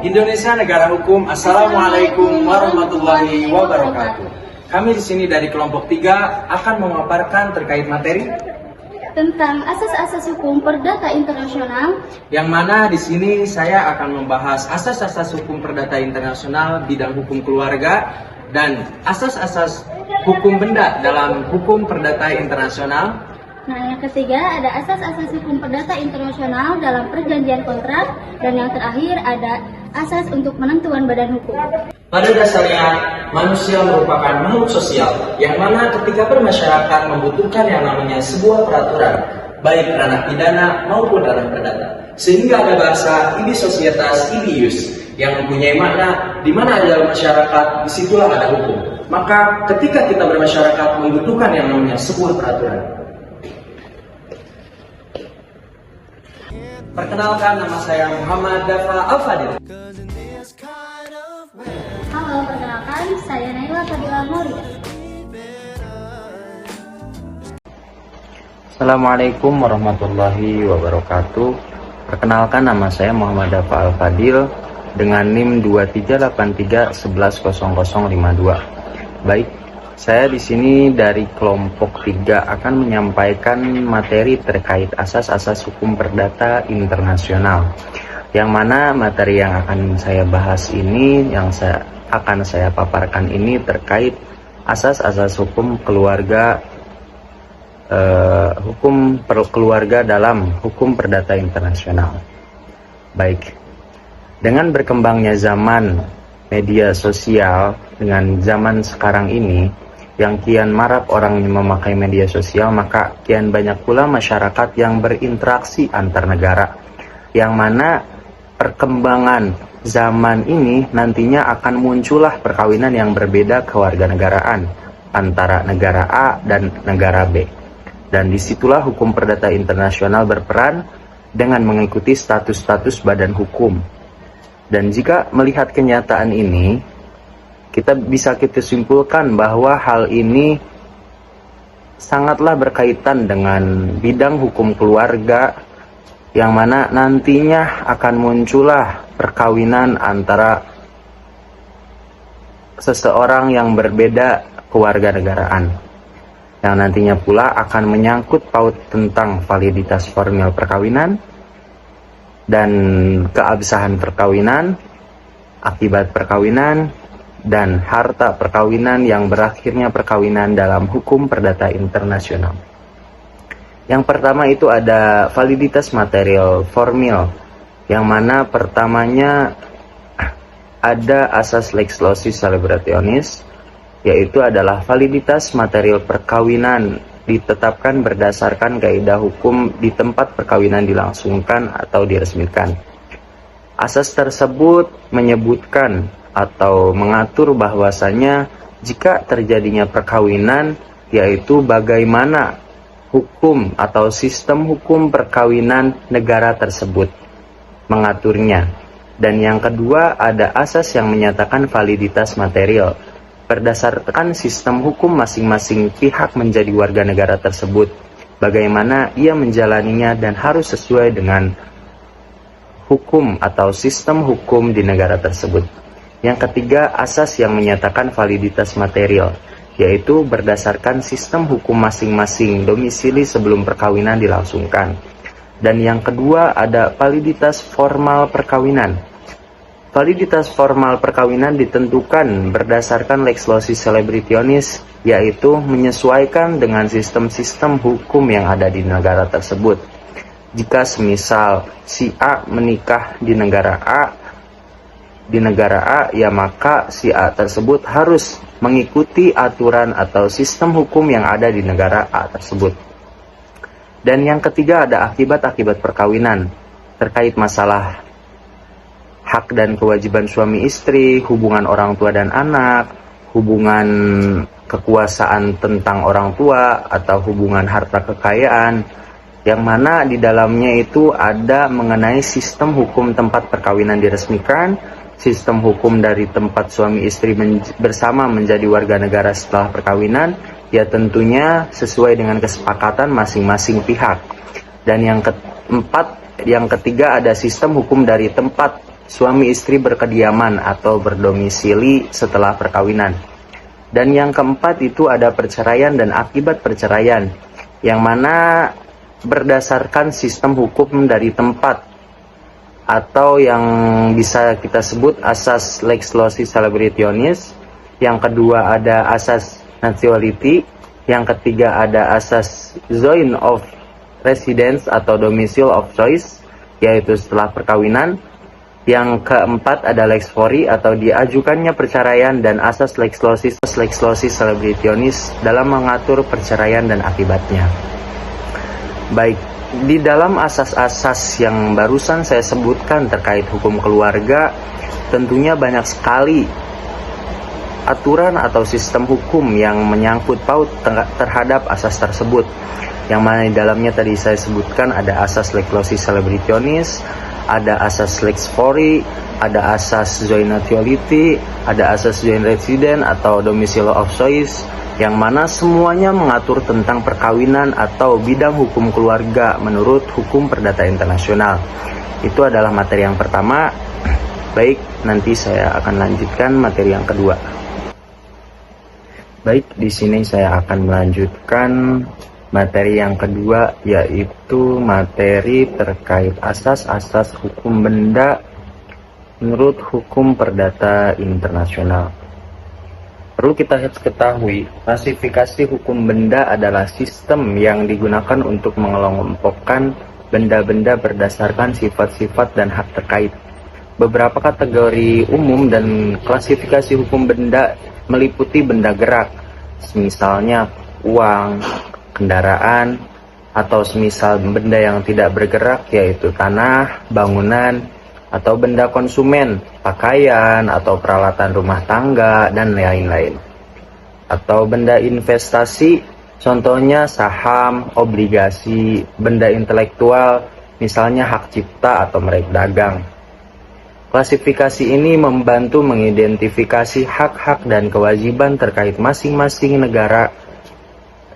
Indonesia negara hukum. Assalamualaikum warahmatullahi wabarakatuh. Kami di sini dari kelompok 3 akan memaparkan terkait materi tentang asas-asas hukum perdata internasional, yang mana di sini saya akan membahas asas-asas hukum perdata internasional bidang hukum keluarga dan asas-asas hukum benda dalam hukum perdata internasional. Nah, yang ketiga ada asas-asas hukum perdata internasional dalam perjanjian kontrak, dan yang terakhir ada asas untuk penentuan badan hukum. Pada dasarnya, manusia merupakan makhluk sosial, yang mana ketika bermasyarakat membutuhkan yang namanya sebuah peraturan, baik ranah pidana maupun ranah perdata. Sehingga ada bahasa ibi societas ibi ius, yang mempunyai makna di mana ada masyarakat, disitulah ada hukum. Maka ketika kita bermasyarakat membutuhkan yang namanya sebuah peraturan. Perkenalkan, nama saya Muhammad Dafa Al-Fadil. Halo, perkenalkan saya Naila Fadila Maulia. Assalamualaikum warahmatullahi wabarakatuh. Perkenalkan, nama saya Muhammad Dafa Al-Fadil dengan NIM 2383110052. Baik, saya di sini dari kelompok 3 akan menyampaikan materi terkait asas-asas hukum perdata internasional. Yang mana materi yang akan saya bahas ini, yang akan saya paparkan ini terkait asas-asas hukum keluarga, hukum keluarga dalam hukum perdata internasional. Baik, dengan berkembangnya zaman media sosial, dengan zaman sekarang ini yang kian marak orang yang memakai media sosial, maka kian banyak pula masyarakat yang berinteraksi antar negara, yang mana perkembangan zaman ini nantinya akan muncullah perkawinan yang berbeda kewarganegaraan antara negara A dan negara B. Dan disitulah hukum perdata internasional berperan dengan mengikuti status-status badan hukum. Dan jika melihat kenyataan ini, kita simpulkan bahwa hal ini sangatlah berkaitan dengan bidang hukum keluarga, yang mana nantinya akan muncullah perkawinan antara seseorang yang berbeda kewarganegaraan, yang nantinya pula akan menyangkut paut tentang validitas formil perkawinan dan keabsahan perkawinan, akibat perkawinan, dan harta perkawinan yang berakhirnya perkawinan dalam hukum perdata internasional. Yang pertama itu ada validitas material formil, yang mana pertamanya ada asas lex loci celebrationis, yaitu adalah validitas material perkawinan ditetapkan berdasarkan kaidah hukum di tempat perkawinan dilangsungkan atau diresmikan. Asas tersebut menyebutkan atau mengatur bahwasanya jika terjadinya perkawinan, yaitu bagaimana hukum atau sistem hukum perkawinan negara tersebut mengaturnya. Dan yang kedua ada asas yang menyatakan validitas material berdasarkan sistem hukum masing-masing pihak menjadi warga negara tersebut, bagaimana ia menjalaninya dan harus sesuai dengan hukum atau sistem hukum di negara tersebut. Yang ketiga, asas yang menyatakan validitas material, yaitu berdasarkan sistem hukum masing-masing domisili sebelum perkawinan dilangsungkan. Dan yang kedua ada validitas formal perkawinan. Validitas formal perkawinan ditentukan berdasarkan lex loci celebrationis, yaitu menyesuaikan dengan sistem-sistem hukum yang ada di negara tersebut. Jika semisal si A menikah di negara A, ya maka si A tersebut harus mengikuti aturan atau sistem hukum yang ada di negara A tersebut. Dan yang ketiga ada akibat-akibat perkawinan terkait masalah hak dan kewajiban suami istri, hubungan orang tua dan anak, hubungan kekuasaan tentang orang tua atau hubungan harta kekayaan, yang mana di dalamnya itu ada mengenai sistem hukum tempat perkawinan diresmikan, sistem hukum dari tempat suami istri bersama menjadi warga negara setelah perkawinan, ya tentunya sesuai dengan kesepakatan masing-masing pihak. Dan yang keempat, yang ketiga ada sistem hukum dari tempat suami istri berkediaman atau berdomisili setelah perkawinan. Dan yang keempat itu ada perceraian dan akibat perceraian, yang mana berdasarkan sistem hukum dari tempat, atau yang bisa kita sebut asas lex loci celebrationis. Yang kedua ada asas nationality. Yang ketiga ada asas zoin of residence atau domicile of choice, yaitu setelah perkawinan. Yang keempat ada lex fori atau diajukannya perceraian, dan asas lex loci celebrationis dalam mengatur perceraian dan akibatnya. Baik, di dalam asas-asas yang barusan saya sebutkan terkait hukum keluarga, tentunya banyak sekali aturan atau sistem hukum yang menyangkut paut terhadap asas tersebut, yang mana di dalamnya tadi saya sebutkan ada asas lex loci celebrationis, ada asas lex fori, ada asas joint nationality, ada asas joint resident atau domicile of choice, yang mana semuanya mengatur tentang perkawinan atau bidang hukum keluarga menurut hukum perdata internasional. Itu adalah materi yang pertama. Baik, nanti saya akan lanjutkan materi yang kedua. Baik, di sini saya akan melanjutkan materi yang kedua, yaitu materi terkait asas-asas hukum benda menurut hukum perdata internasional. Perlu kita ketahui, klasifikasi hukum benda adalah sistem yang digunakan untuk mengelompokkan benda-benda berdasarkan sifat-sifat dan hak terkait. Beberapa kategori umum dan klasifikasi hukum benda meliputi benda gerak, misalnya uang, kendaraan, atau semisal benda yang tidak bergerak yaitu tanah, bangunan, atau benda konsumen, pakaian, atau peralatan rumah tangga, dan lain-lain. Atau benda investasi, contohnya saham, obligasi, benda intelektual, misalnya hak cipta atau merek dagang. Klasifikasi ini membantu mengidentifikasi hak-hak dan kewajiban terkait masing-masing negara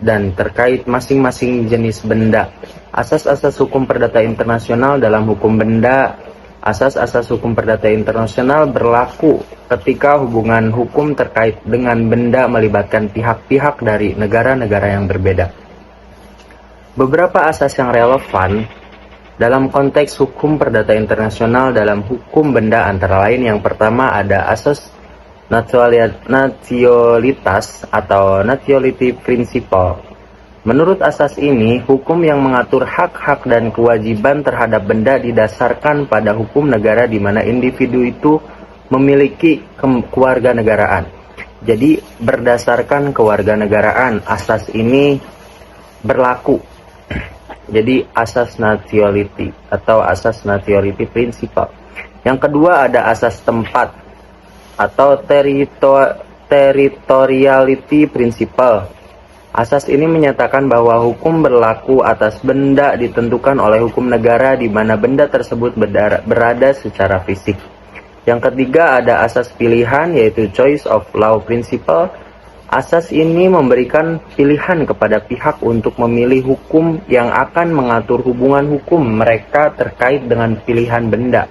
dan terkait masing-masing jenis benda. Asas-asas hukum perdata internasional dalam hukum benda. Asas-asas hukum perdata internasional berlaku ketika hubungan hukum terkait dengan benda melibatkan pihak-pihak dari negara-negara yang berbeda. Beberapa asas yang relevan dalam konteks hukum perdata internasional dalam hukum benda antara lain, yang pertama ada asas nationalitas atau nationality principle. Menurut asas ini, hukum yang mengatur hak-hak dan kewajiban terhadap benda didasarkan pada hukum negara di mana individu itu memiliki kewarganegaraan. Jadi, berdasarkan kewarganegaraan, asas ini berlaku. Jadi, asas nationality atau asas nationality principle. Yang kedua ada asas tempat atau territoriality principle. Asas ini menyatakan bahwa hukum berlaku atas benda ditentukan oleh hukum negara di mana benda tersebut berada secara fisik. Yang ketiga ada asas pilihan, yaitu choice of law principle. Asas ini memberikan pilihan kepada pihak untuk memilih hukum yang akan mengatur hubungan hukum mereka terkait dengan pilihan benda.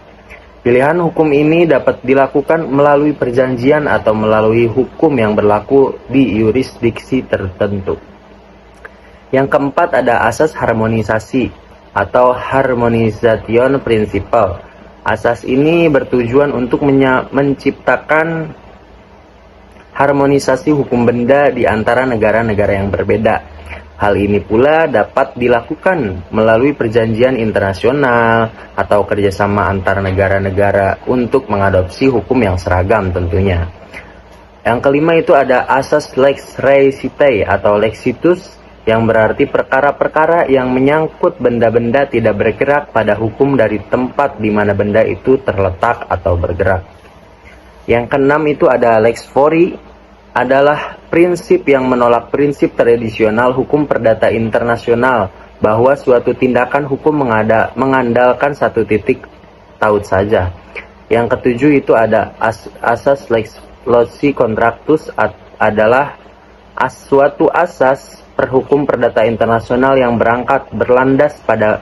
Pilihan hukum ini dapat dilakukan melalui perjanjian atau melalui hukum yang berlaku di yurisdiksi tertentu. Yang keempat ada asas harmonisasi atau harmonization principle. Asas ini bertujuan untuk menciptakan harmonisasi hukum benda di antara negara-negara yang berbeda. Hal ini pula dapat dilakukan melalui perjanjian internasional atau kerjasama antar negara-negara untuk mengadopsi hukum yang seragam tentunya. Yang kelima itu ada asas lex recite atau lexitus, yang berarti perkara-perkara yang menyangkut benda-benda tidak bergerak pada hukum dari tempat di mana benda itu terletak atau bergerak. Yang keenam itu ada lex fori, adalah prinsip yang menolak prinsip tradisional hukum perdata internasional bahwa suatu tindakan hukum mengandalkan satu titik taut saja. Yang ketujuh itu ada asas lex loci contractus, adalah suatu asas perhukum perdata internasional yang berlandas pada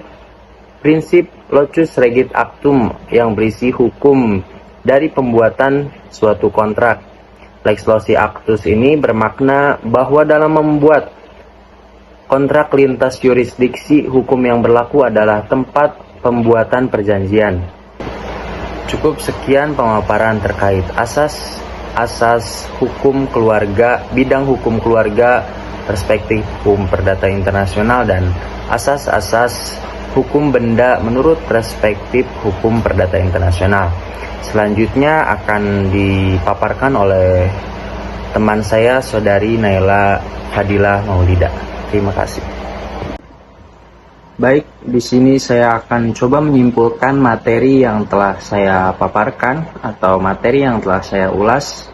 prinsip locus regit actum yang berisi hukum dari pembuatan suatu kontrak. Lex loci actus ini bermakna bahwa dalam membuat kontrak lintas yurisdiksi, hukum yang berlaku adalah tempat pembuatan perjanjian. Cukup sekian pemaparan terkait asas hukum keluarga, bidang hukum keluarga, perspektif hukum perdata internasional, dan asas-asas hukum benda menurut perspektif hukum perdata internasional. Selanjutnya akan dipaparkan oleh teman saya, Saudari Naila Fadilah Maulida. Terima kasih. Baik, di sini saya akan coba menyimpulkan materi yang telah saya paparkan atau materi yang telah saya ulas,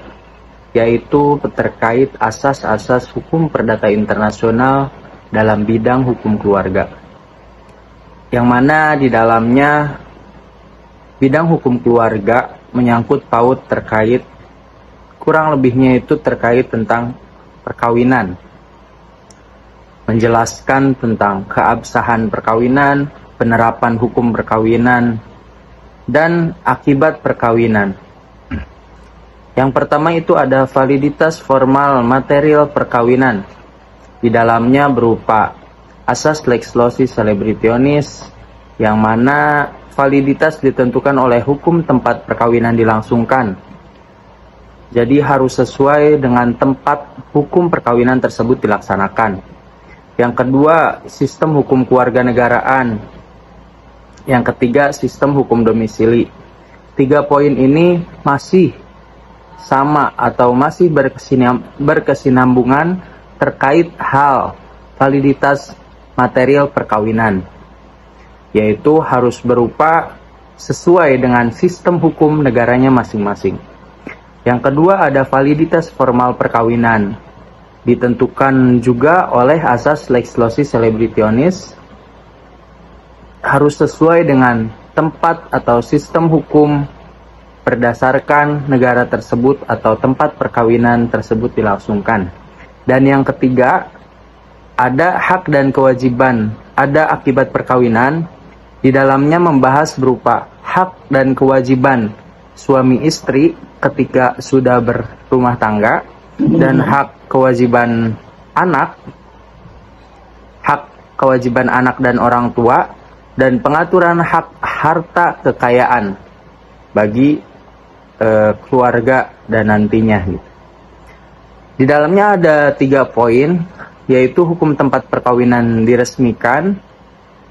yaitu terkait asas-asas hukum perdata internasional dalam bidang hukum keluarga. Yang mana di dalamnya bidang hukum keluarga menyangkut paut terkait, kurang lebihnya itu terkait tentang perkawinan. Menjelaskan tentang keabsahan perkawinan, penerapan hukum perkawinan, dan akibat perkawinan. Yang pertama itu ada validitas formal material perkawinan. Di dalamnya berupa asas lex loci celebrationis, yang mana validitas ditentukan oleh hukum tempat perkawinan dilangsungkan. Jadi harus sesuai dengan tempat hukum perkawinan tersebut dilaksanakan. Yang kedua, sistem hukum kewarganegaraan. Yang ketiga, sistem hukum domisili. 3 poin ini masih sama atau masih berkesinambungan terkait hal validitas material perkawinan, yaitu harus berupa sesuai dengan sistem hukum negaranya masing-masing. Yang kedua ada validitas formal perkawinan, ditentukan juga oleh asas lex loci celebrationis, harus sesuai dengan tempat atau sistem hukum berdasarkan negara tersebut atau tempat perkawinan tersebut dilangsungkan. Dan yang ketiga, ada hak dan kewajiban, ada akibat perkawinan. Di dalamnya membahas berupa hak dan kewajiban suami istri ketika sudah berumah tangga, dan hak kewajiban anak, hak kewajiban anak dan orang tua, dan pengaturan hak harta kekayaan bagi keluarga dan nantinya. Di dalamnya ada 3 poin, yaitu hukum tempat perkawinan diresmikan,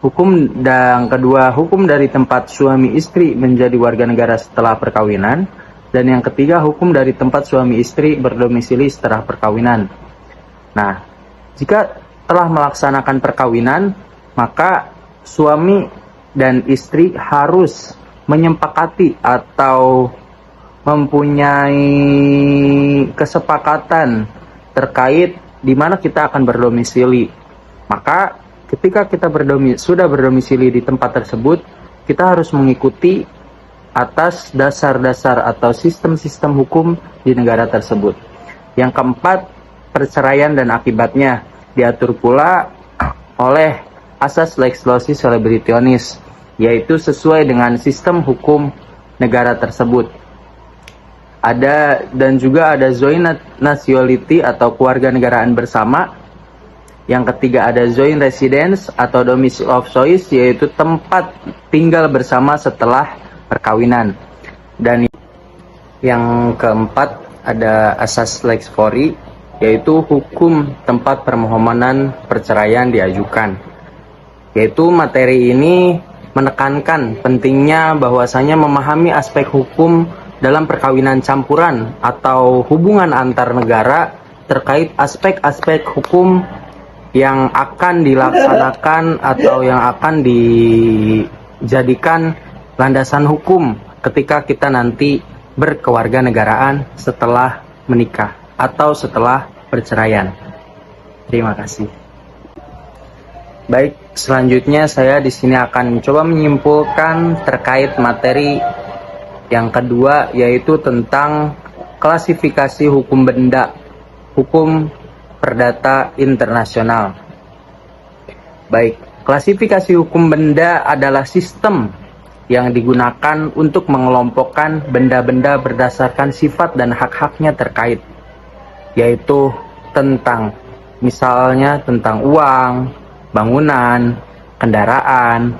hukum yang kedua hukum dari tempat suami istri menjadi warga negara setelah perkawinan, dan yang ketiga hukum dari tempat suami istri berdomisili setelah perkawinan. Nah, jika telah melaksanakan perkawinan, maka suami dan istri harus menyepakati atau mempunyai kesepakatan terkait di mana kita akan berdomisili. Maka ketika kita sudah berdomisili di tempat tersebut, kita harus mengikuti atas dasar-dasar atau sistem-sistem hukum di negara tersebut. Yang keempat, perceraian dan akibatnya diatur pula oleh asas lex loci celebrationis, yaitu sesuai dengan sistem hukum negara tersebut. Dan juga ada joint nationality atau kewarganegaraan bersama. Yang ketiga ada joint residence atau domicile of choice, yaitu tempat tinggal bersama setelah perkawinan. Dan yang keempat ada asas lex fori, yaitu hukum tempat permohonan perceraian diajukan. Yaitu materi ini menekankan pentingnya bahwasanya memahami aspek hukum dalam perkawinan campuran atau hubungan antar negara terkait aspek-aspek hukum yang akan dilaksanakan atau yang akan dijadikan landasan hukum ketika kita nanti berkewarganegaraan setelah menikah atau setelah perceraian. Terima kasih. Baik, selanjutnya saya di sini akan coba menyimpulkan terkait materi yang kedua, yaitu tentang klasifikasi hukum benda, hukum perdata internasional. Baik, Klasifikasi hukum benda adalah sistem yang digunakan untuk mengelompokkan benda-benda berdasarkan sifat dan hak-haknya terkait, yaitu misalnya tentang uang, bangunan, kendaraan,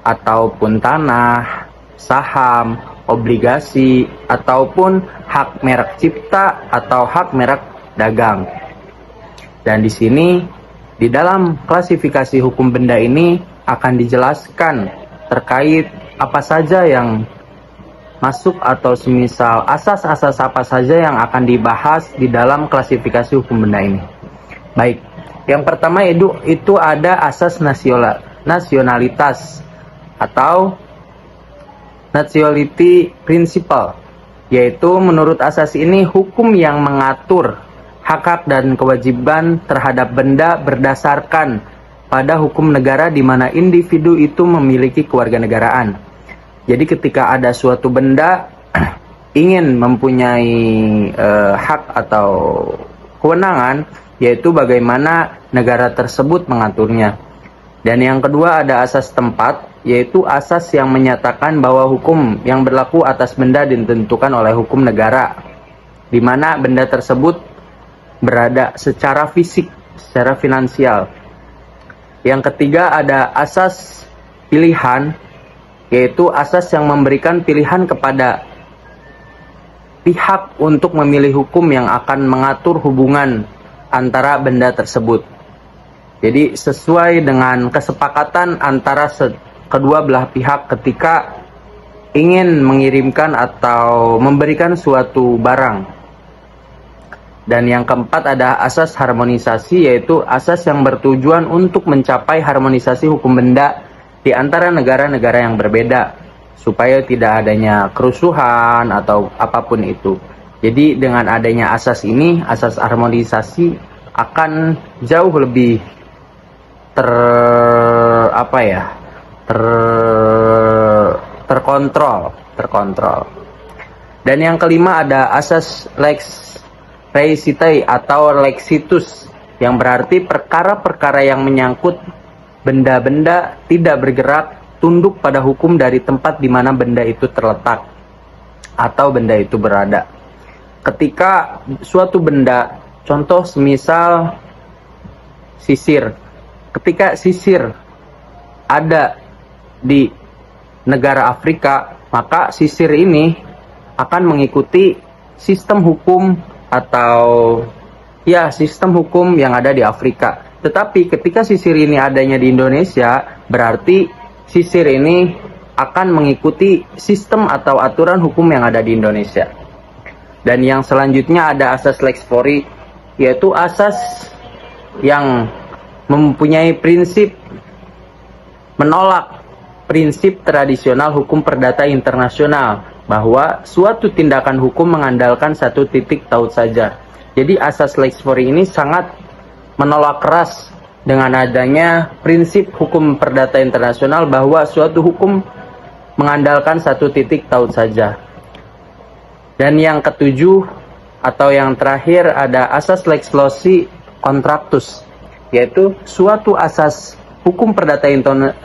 ataupun tanah, saham, obligasi, ataupun hak merek cipta atau hak merek dagang. Dan di sini, di dalam klasifikasi hukum benda ini akan dijelaskan terkait apa saja yang masuk atau semisal asas-asas apa saja yang akan dibahas di dalam klasifikasi hukum benda ini. Baik, yang pertama itu ada asas nasionalitas atau nationality principle, yaitu menurut asas ini hukum yang mengatur hak-hak dan kewajiban terhadap benda berdasarkan pada hukum negara di mana individu itu memiliki kewarganegaraan. Jadi ketika ada suatu benda ingin mempunyai hak atau kewenangan, yaitu bagaimana negara tersebut mengaturnya. Dan yang kedua ada asas tempat, yaitu asas yang menyatakan bahwa hukum yang berlaku atas benda ditentukan oleh hukum negara, di mana benda tersebut berada secara fisik, secara finansial. Yang ketiga ada asas pilihan, yaitu asas yang memberikan pilihan kepada pihak untuk memilih hukum yang akan mengatur hubungan antara benda tersebut. Jadi sesuai dengan kesepakatan antara kedua belah pihak ketika ingin mengirimkan atau memberikan suatu barang. Dan yang keempat ada asas harmonisasi, yaitu asas yang bertujuan untuk mencapai harmonisasi hukum benda di antara negara-negara yang berbeda, supaya tidak adanya kerusuhan atau apapun itu. Jadi dengan adanya asas ini, asas harmonisasi akan jauh lebih terkontrol. Dan yang kelima ada asas lex praesitae atau lexitus, yang berarti perkara-perkara yang menyangkut benda-benda tidak bergerak tunduk pada hukum dari tempat di mana benda itu terletak atau benda itu berada. Ketika suatu benda, contoh semisal sisir, ketika sisir ada di negara Afrika, maka sisir ini akan mengikuti sistem hukum atau sistem hukum yang ada di Afrika. Tetapi ketika sisir ini adanya di Indonesia, berarti sisir ini akan mengikuti sistem atau aturan hukum yang ada di Indonesia. Dan yang selanjutnya ada asas lex fori, yaitu asas yang mempunyai prinsip menolak prinsip tradisional hukum perdata internasional, bahwa suatu tindakan hukum mengandalkan satu titik taut saja. Jadi asas lex fori ini sangat menolak keras dengan adanya prinsip hukum perdata internasional bahwa suatu hukum mengandalkan satu titik taut saja. Dan yang ketujuh atau yang terakhir ada asas lex loci contractus, yaitu suatu asas hukum perdata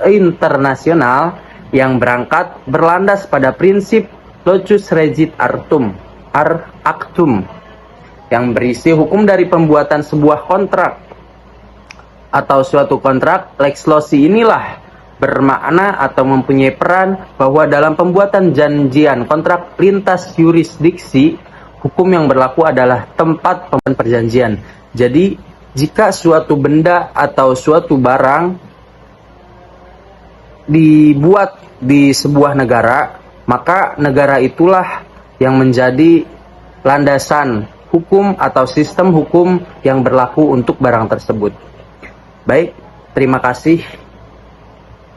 internasional yang berlandas pada prinsip locus regit actum, yang berisi hukum dari pembuatan sebuah kontrak atau suatu kontrak. Lex loci inilah bermakna atau mempunyai peran bahwa dalam pembuatan janjian kontrak lintas yurisdiksi, hukum yang berlaku adalah tempat pembuatan perjanjian. Jadi jika suatu benda atau suatu barang dibuat di sebuah negara, maka negara itulah yang menjadi landasan hukum atau sistem hukum yang berlaku untuk barang tersebut. Baik, terima kasih.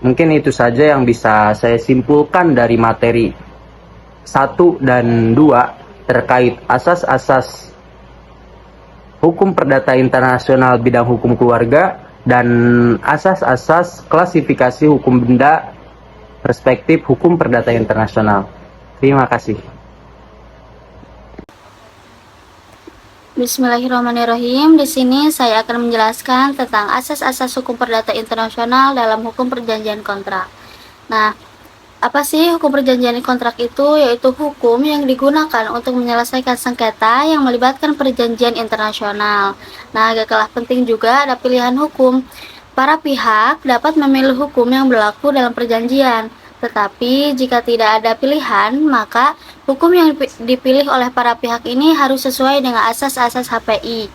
Mungkin itu saja yang bisa saya simpulkan dari materi 1 dan 2 terkait asas-asas hukum perdata internasional bidang hukum keluarga dan asas-asas klasifikasi hukum benda perspektif hukum perdata internasional. Terima kasih. Bismillahirrahmanirrahim. Di sini saya akan menjelaskan tentang asas-asas hukum perdata internasional dalam hukum perjanjian kontrak. Nah, apa sih hukum perjanjian kontrak itu? Yaitu hukum yang digunakan untuk menyelesaikan sengketa yang melibatkan perjanjian internasional. Nah, agak kalah penting juga ada pilihan hukum. Para pihak dapat memilih hukum yang berlaku dalam perjanjian, tetapi jika tidak ada pilihan, maka hukum yang dipilih oleh para pihak ini harus sesuai dengan asas-asas HPI.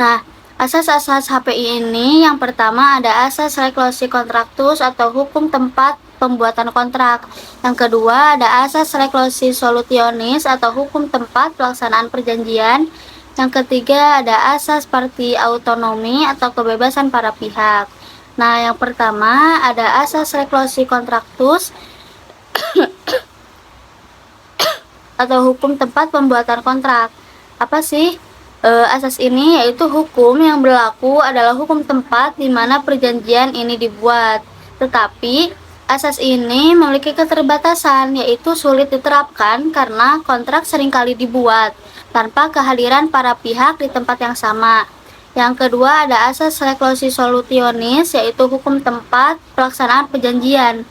Nah, asas-asas HPI ini yang pertama ada asas reclusi contractus atau hukum tempat pembuatan kontrak. Yang kedua ada asas reclusi solutionis atau hukum tempat pelaksanaan perjanjian. Yang ketiga ada asas party autonomi atau kebebasan para pihak. Nah, yang pertama ada asas reclusi contractus atau hukum tempat pembuatan kontrak. Apa sih asas ini? Yaitu hukum yang berlaku adalah hukum tempat di mana perjanjian ini dibuat. Tetapi asas ini memiliki keterbatasan, yaitu sulit diterapkan karena kontrak seringkali dibuat tanpa kehadiran para pihak di tempat yang sama. Yang kedua ada asas reclusi solutionis, yaitu hukum tempat pelaksanaan perjanjian,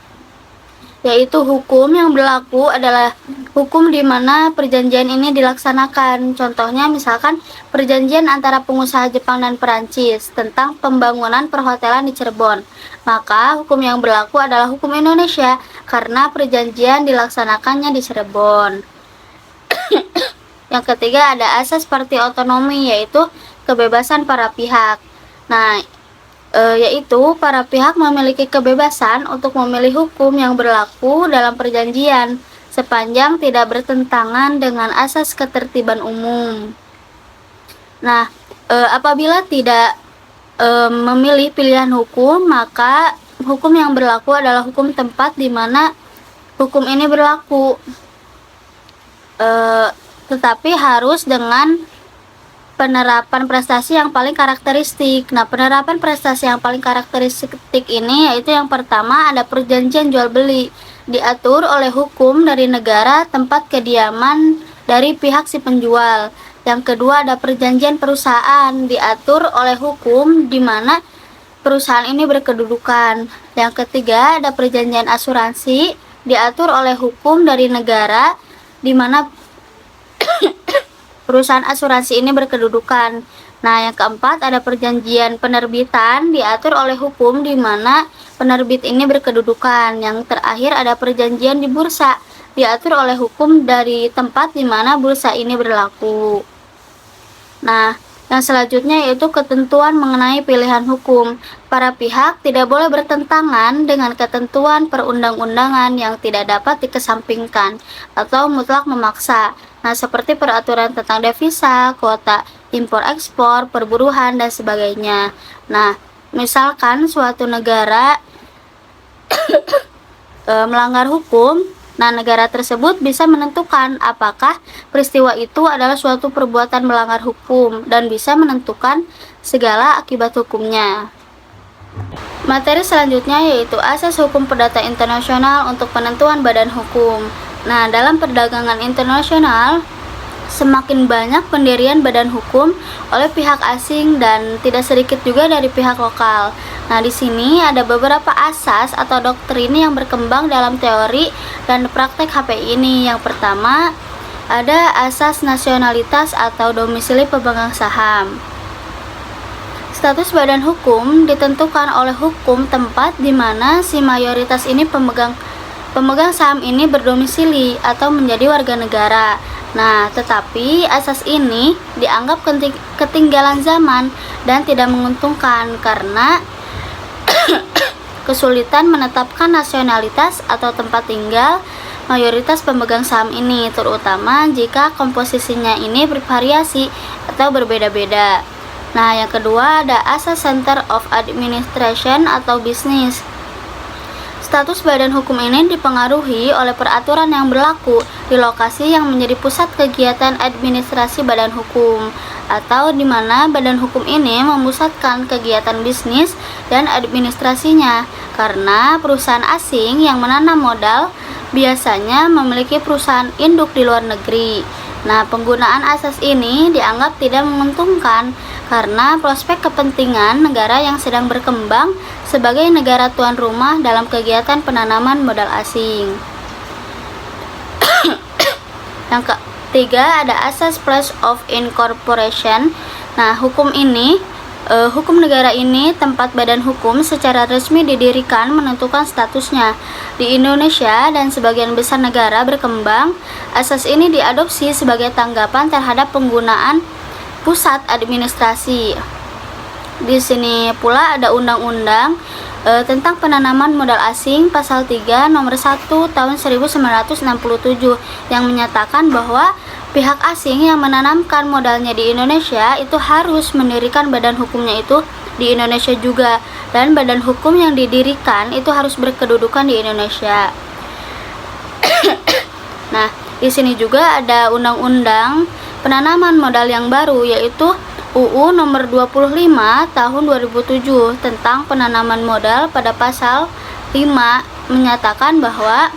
yaitu hukum yang berlaku adalah hukum di mana perjanjian ini dilaksanakan. Contohnya misalkan perjanjian antara pengusaha Jepang dan Perancis tentang pembangunan perhotelan di Cirebon. Maka hukum yang berlaku adalah hukum Indonesia karena perjanjian dilaksanakannya di Cirebon. Yang ketiga ada asas party autonomi, yaitu kebebasan para pihak. Nah, yaitu para pihak memiliki kebebasan untuk memilih hukum yang berlaku dalam perjanjian sepanjang tidak bertentangan dengan asas ketertiban umum. Nah, apabila tidak memilih pilihan hukum, maka hukum yang berlaku adalah hukum tempat di mana hukum ini berlaku. Tetapi harus dengan penerapan prestasi yang paling karakteristik. Nah, penerapan prestasi yang paling karakteristik ini yaitu yang pertama ada perjanjian jual beli, diatur oleh hukum dari negara tempat kediaman dari pihak si penjual. Yang kedua ada perjanjian perusahaan, diatur oleh hukum di mana perusahaan ini berkedudukan. Yang ketiga ada perjanjian asuransi, diatur oleh hukum dari negara di mana perusahaan asuransi ini berkedudukan. Nah, yang keempat ada perjanjian penerbitan, diatur oleh hukum di mana penerbit ini berkedudukan. Yang terakhir ada perjanjian di bursa, diatur oleh hukum dari tempat di mana bursa ini berlaku. Nah, yang selanjutnya yaitu ketentuan mengenai pilihan hukum. Para pihak tidak boleh bertentangan dengan ketentuan perundang-undangan yang tidak dapat dikesampingkan atau mutlak memaksa. Nah, seperti peraturan tentang devisa, kuota impor-ekspor, perburuan, dan sebagainya. Nah, misalkan suatu negara melanggar hukum, nah negara tersebut bisa menentukan apakah peristiwa itu adalah suatu perbuatan melanggar hukum dan bisa menentukan segala akibat hukumnya. Materi selanjutnya yaitu asas hukum perdata internasional untuk penentuan badan hukum. Nah, dalam perdagangan internasional, semakin banyak pendirian badan hukum oleh pihak asing dan tidak sedikit juga dari pihak lokal. Nah, di sini ada beberapa asas atau doktrin yang berkembang dalam teori dan praktek HPI ini. Yang pertama, ada asas nasionalitas atau domisili pemegang saham. Status badan hukum ditentukan oleh hukum tempat di mana si mayoritas ini pemegang saham ini berdomisili atau menjadi warga negara. Nah, tetapi asas ini dianggap ketinggalan zaman dan tidak menguntungkan karena kesulitan menetapkan nasionalitas atau tempat tinggal mayoritas pemegang saham ini, terutama jika komposisinya ini bervariasi atau berbeda-beda. Nah, yang kedua ada asas center of administration atau bisnis. Status badan hukum ini dipengaruhi oleh peraturan yang berlaku di lokasi yang menjadi pusat kegiatan administrasi badan hukum, atau di mana badan hukum ini memusatkan kegiatan bisnis dan administrasinya, karena perusahaan asing yang menanam modal biasanya memiliki perusahaan induk di luar negeri. Nah, penggunaan asas ini dianggap tidak menguntungkan karena prospek kepentingan negara yang sedang berkembang sebagai negara tuan rumah dalam kegiatan penanaman modal asing. Yang ketiga ada asas place of incorporation. Nah, hukum negara ini tempat badan hukum secara resmi didirikan menentukan statusnya. Di Indonesia dan sebagian besar negara berkembang, asas ini diadopsi sebagai tanggapan terhadap penggunaan pusat administrasi. Di sini pula ada undang-undang tentang penanaman modal asing pasal 3 nomor 1 tahun 1967 yang menyatakan bahwa pihak asing yang menanamkan modalnya di Indonesia itu harus mendirikan badan hukumnya itu di Indonesia juga, dan badan hukum yang didirikan itu harus berkedudukan di Indonesia. Nah, di sini juga ada undang-undang penanaman modal yang baru, yaitu UU nomor 25 tahun 2007 tentang penanaman modal. Pada pasal 5 menyatakan bahwa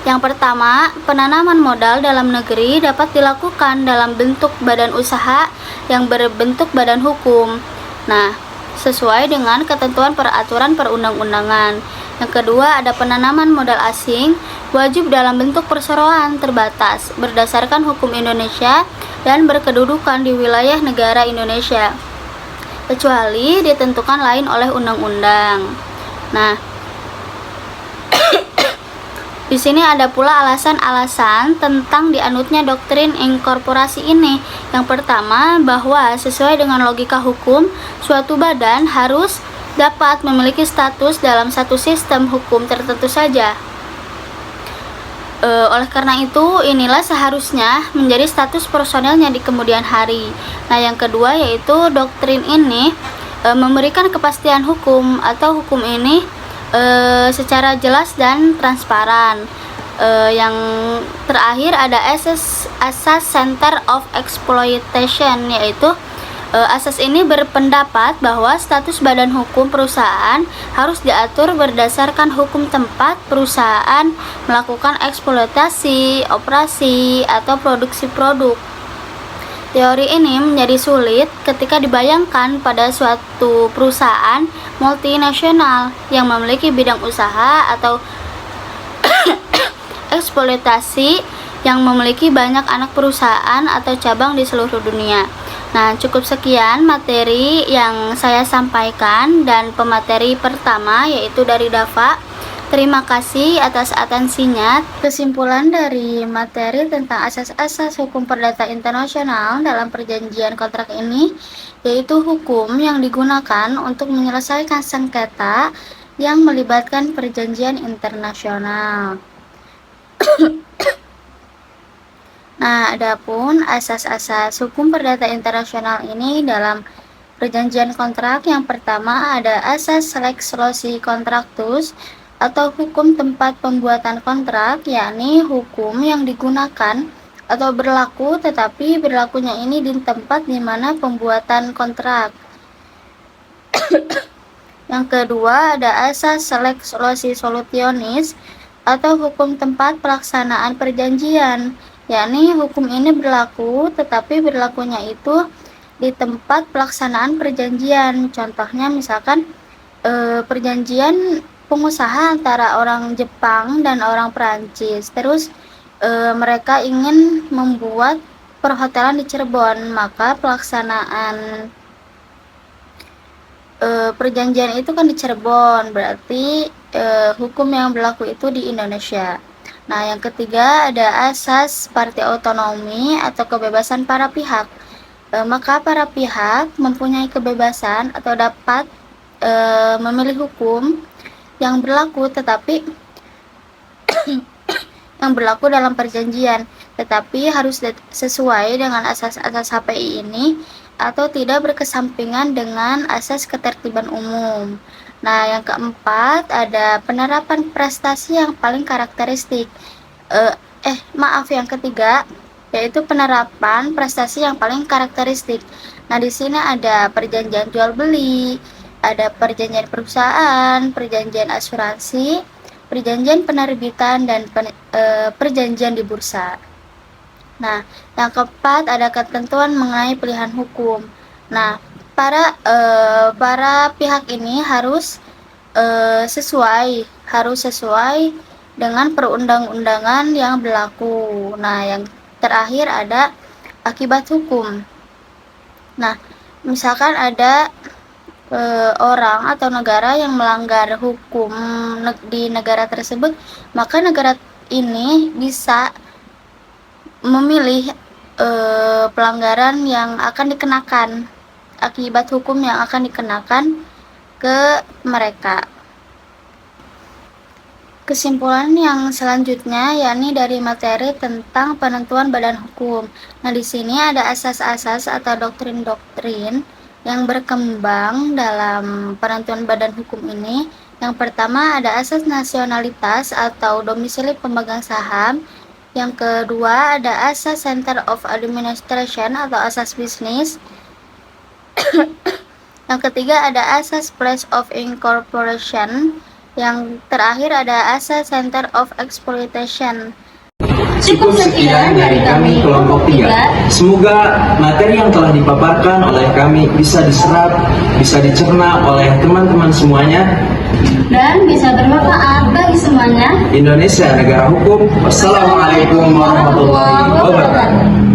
yang pertama, penanaman modal dalam negeri dapat dilakukan dalam bentuk badan usaha yang berbentuk badan hukum. Nah, sesuai dengan ketentuan peraturan perundang-undangan. Yang kedua, ada penanaman modal asing wajib dalam bentuk perseroan terbatas berdasarkan hukum Indonesia dan berkedudukan di wilayah negara Indonesia, kecuali ditentukan lain oleh undang-undang. Nah, di sini ada pula alasan-alasan tentang dianutnya doktrin inkorporasi ini. Yang pertama, bahwa sesuai dengan logika hukum, suatu badan harus dapat memiliki status dalam satu sistem hukum tertentu saja. Oleh karena itu, inilah seharusnya menjadi status personelnya di kemudian hari. Nah, yang kedua yaitu doktrin ini memberikan kepastian hukum atau hukum ini secara jelas dan transparan. Yang terakhir ada asas center of exploitation, yaitu asas ini berpendapat bahwa status badan hukum perusahaan harus diatur berdasarkan hukum tempat perusahaan melakukan eksploitasi, operasi, atau produksi produk. Teori ini menjadi sulit ketika dibayangkan pada suatu perusahaan multinasional yang memiliki bidang usaha atau eksploitasi yang memiliki banyak anak perusahaan atau cabang di seluruh dunia. Nah, cukup sekian materi yang saya sampaikan, dan pemateri pertama yaitu dari Dava. Terima kasih atas atensinya. Kesimpulan dari materi tentang asas-asas hukum perdata internasional dalam perjanjian kontrak ini yaitu hukum yang digunakan untuk menyelesaikan sengketa yang melibatkan perjanjian internasional. Nah, adapun asas-asas hukum perdata internasional ini dalam perjanjian kontrak, yang pertama ada asas lex loci contractus atau hukum tempat pembuatan kontrak, yakni hukum yang digunakan atau berlaku tetapi berlakunya ini di tempat di mana pembuatan kontrak. Yang kedua ada asas lex loci solutionis atau hukum tempat pelaksanaan perjanjian, yakni hukum ini berlaku tetapi berlakunya itu di tempat pelaksanaan perjanjian. Contohnya misalkan perjanjian pengusaha antara orang Jepang dan orang Perancis, terus mereka ingin membuat perhotelan di Cirebon, maka pelaksanaan perjanjian itu kan di Cirebon, berarti hukum yang berlaku itu di Indonesia. Nah, yang ketiga ada asas partai otonomi atau kebebasan para pihak. Maka para pihak mempunyai kebebasan atau dapat memilih hukum yang berlaku tetapi yang berlaku dalam perjanjian, tetapi harus sesuai dengan asas-asas HPI ini atau tidak berkesampingan dengan asas ketertiban umum. Nah, yang keempat ada penerapan prestasi yang paling karakteristik. Yang ketiga yaitu penerapan prestasi yang paling karakteristik. Nah, di sini ada perjanjian jual beli, ada perjanjian perusahaan, perjanjian asuransi, perjanjian penerbitan, dan perjanjian di bursa. Nah, yang keempat ada ketentuan mengenai pilihan hukum. Nah, para pihak ini harus sesuai dengan perundang-undangan yang berlaku. Nah, yang terakhir ada akibat hukum. Nah, misalkan ada orang atau negara yang melanggar hukum di negara tersebut, maka negara ini bisa memilih pelanggaran yang akan dikenakan, akibat hukum yang akan dikenakan ke mereka. Kesimpulan yang selanjutnya yakni dari materi tentang penentuan badan hukum. Nah, di sini ada asas-asas atau doktrin-doktrin yang berkembang dalam penentuan badan hukum ini. Yang pertama ada asas nasionalitas atau domisili pemegang saham. Yang kedua ada asas center of administration atau asas bisnis. Yang ketiga ada asas place of incorporation. Yang terakhir ada asas center of exploitation. Cukup sekian dari kami kelompok 3. Semoga materi yang telah dipaparkan oleh kami bisa diserap, bisa dicerna oleh teman-teman semuanya, Dan bisa bermanfaat bagi semuanya. Indonesia negara hukum. Wassalamualaikum warahmatullahi wabarakatuh.